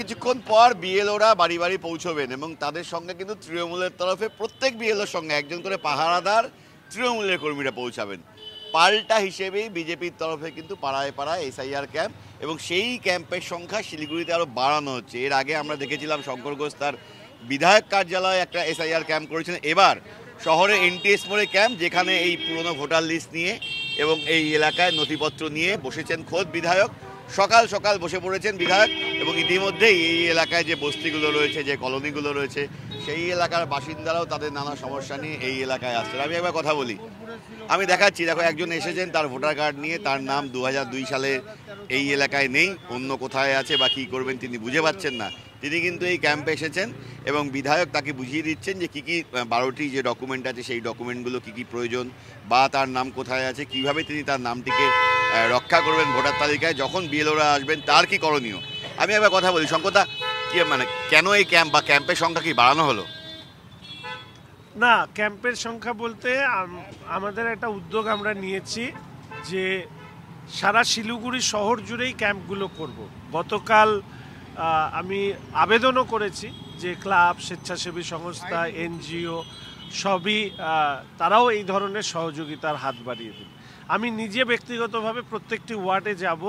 কিছুক্ষণ পর বিএলওরা বাড়ি বাড়ি পৌঁছবেন এবং তাদের সঙ্গে কিন্তু তৃণমূলের তরফে প্রত্যেক বিএলওর সঙ্গে একজন করে পাহারাদার তৃণমূলের কর্মীরা পৌঁছাবেন। পাল্টা হিসেবেই বিজেপির তরফে কিন্তু পাড়ায় পাড়ায় এসআইআর ক্যাম্প এবং সেই ক্যাম্পের সংখ্যা শিলিগুড়িতে আরও বাড়ানো হচ্ছে। এর আগে আমরা দেখেছিলাম শঙ্কর ঘোষ তার বিধায়ক কার্যালয়ে একটা এসআইআর ক্যাম্প করেছেন। এবার শহরে এনটিএস মোড়ে ক্যাম্প, যেখানে এই পুরনো ভোটার লিস্ট নিয়ে এবং এই এলাকায় নথিপত্র নিয়ে বসেছেন খোদ বিধায়ক। সকাল সকাল বসে পড়েছেন বিধায়ক এবং ইতিমধ্যেই এই এলাকায় যে বস্তিগুলো রয়েছে, যে কলোনিগুলো রয়েছে, সেই এলাকার বাসিন্দারাও তাদের নানা সমস্যা নিয়ে এই এলাকায় আসছেন। আমি একবার কথা বলি, আমি দেখাচ্ছি, দেখো একজন এসেছেন তার ভোটার কার্ড নিয়ে, তার নাম 2002 সালে এই এলাকায় নেই, অন্য কোথায় আছে বা কী করবেন তিনি বুঝে পাচ্ছেন না। তিনি কিন্তু এই ক্যাম্পে এসেছেন এবং বিধায়ক তাকে বুঝিয়ে দিচ্ছেন যে কী কী 12টি যে ডকুমেন্ট আছে সেই ডকুমেন্টগুলো কী কী প্রয়োজন বা তার নাম কোথায় আছে, কিভাবে তিনি তার নামটিকে রক্ষা করবেন ভোটার তালিকায় যখন বিএলওরা আসবেন, তার কি করণীয়। আমি একবার কথা বলি, শঙ্করদা, কি মানে কেন এই ক্যাম্প বা ক্যাম্পের সংখ্যা কি বাড়ানো হলো? না, ক্যাম্পের সংখ্যা বলতে আমাদের একটা উদ্যোগ আমরা নিয়েছি যে সারা শিলিগুড়ি শহর জুড়েই ক্যাম্পগুলো করব। গতকাল আমি আবেদনও করেছি যে ক্লাব, স্বেচ্ছাসেবী সংস্থা, এনজিও সবই তারাও এই ধরনের সহযোগিতার হাত বাড়িয়ে দেবে। আমি নিজে ব্যক্তিগতভাবে প্রত্যেকটি ওয়ার্ডে যাব,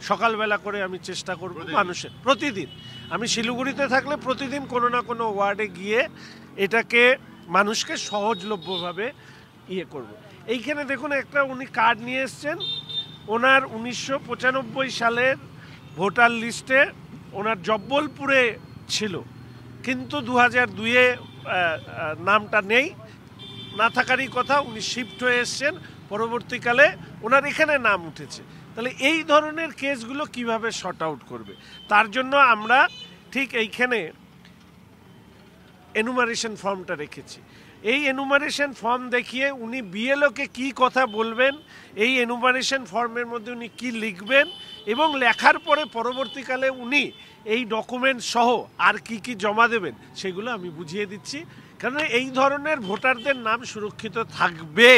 সকালবেলা করে আমি চেষ্টা করব মানুষের প্রতিদিন, আমি শিলিগুড়িতে থাকলে প্রতিদিন কোনো না কোনো ওয়ার্ডে গিয়ে এটাকে মানুষকে সহজলভ্যভাবে করব। এইখানে দেখুন একটা উনি কার্ড নিয়ে এসছেন, ওনার 1995 সালের ভোটার লিস্টে ওনার জব্বলপুরে ছিল, কিন্তু 2002-এ নামটা নেই, না থাকারই কথা, উনি শিফট হয়ে এসছেন, পরবর্তীকালে ওনার এখানে নাম উঠেছে। তাহলে এই ধরনের কেসগুলো কিভাবে শর্ট আউট করবে, তার জন্য আমরা ঠিক এইখানে এনুমারেশন ফর্মটা রেখেছি। এই এনুমারেশন ফর্ম দেখিয়ে উনি বিএলওকে কি কথা বলবেন, এই এনুমারেশন ফর্মের মধ্যে উনি কি লিখবেন এবং লেখার পরে পরবর্তীকালে উনি এই ডকুমেন্ট সহ আর কি কি জমা দেবেন সেগুলো আমি বুঝিয়ে দিচ্ছি। কারণ এই ধরনের ভোটারদের নাম সুরক্ষিত থাকবে,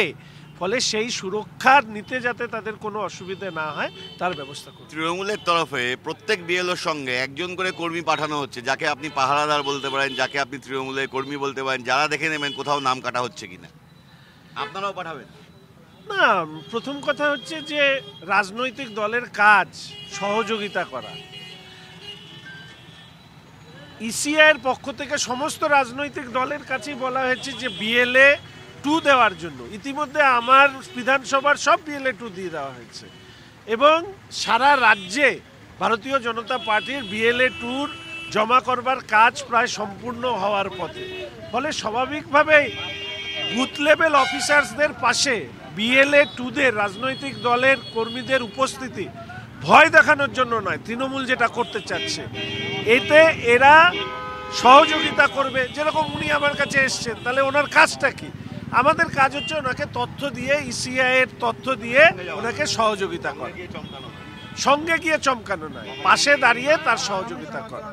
ফলে সেই সুরক্ষা নিতে যাতে তাদের কোনো অসুবিধা না হয় তার ব্যবস্থা করবে। তৃণমূলের তরফে প্রত্যেক বিএলওর সঙ্গে একজন করে কর্মী পাঠানো হচ্ছে, যাকে আপনি পাহারাদার বলতে পারেন, যাকে আপনি তৃণমূলের কর্মী বলতে পারেন, যারা দেখে নেবেন কোথাও নাম কাটা হচ্ছে কিনা। আপনারাও পাঠাবেন? না, প্রথম কথা হচ্ছে যে রাজনৈতিক দলের কাজ সহযোগিতা করা। ইসিআইয়ের পক্ষ থেকে সমস্ত রাজনৈতিক দলের কাছেই বলা হয়েছে যে BLA 2 দেওয়ার জন্য। ইতিমধ্যে আমার বিধানসভার সব BLA 2 দিয়ে দেওয়া হয়েছে এবং সারা রাজ্যে ভারতীয় জনতা পার্টির BLA 2 জমা করবার কাজ প্রায় সম্পূর্ণ হওয়ার পথে। ফলে স্বাভাবিকভাবেই বুথ লেভেল অফিসার্সদের পাশে BLA 2-দের রাজনৈতিক দলের কর্মীদের উপস্থিতি ভয় দেখানোর জন্য নয়, তৃণমূল যেটা করতে চাচ্ছে এতে এরা সহযোগিতা করবে। যেরকম উনি আমার কাছে এসছেন, তাহলে ওনার কাজটা কি? আমাদের কাজ হচ্ছে ওনাকে তথ্য দিয়ে, ইসিআইয়ের তথ্য দিয়ে ওনাকে সহযোগিতা করা, সঙ্গে গিয়ে চমকানো নয়, পাশে দাঁড়িয়ে তার সহযোগিতা করা।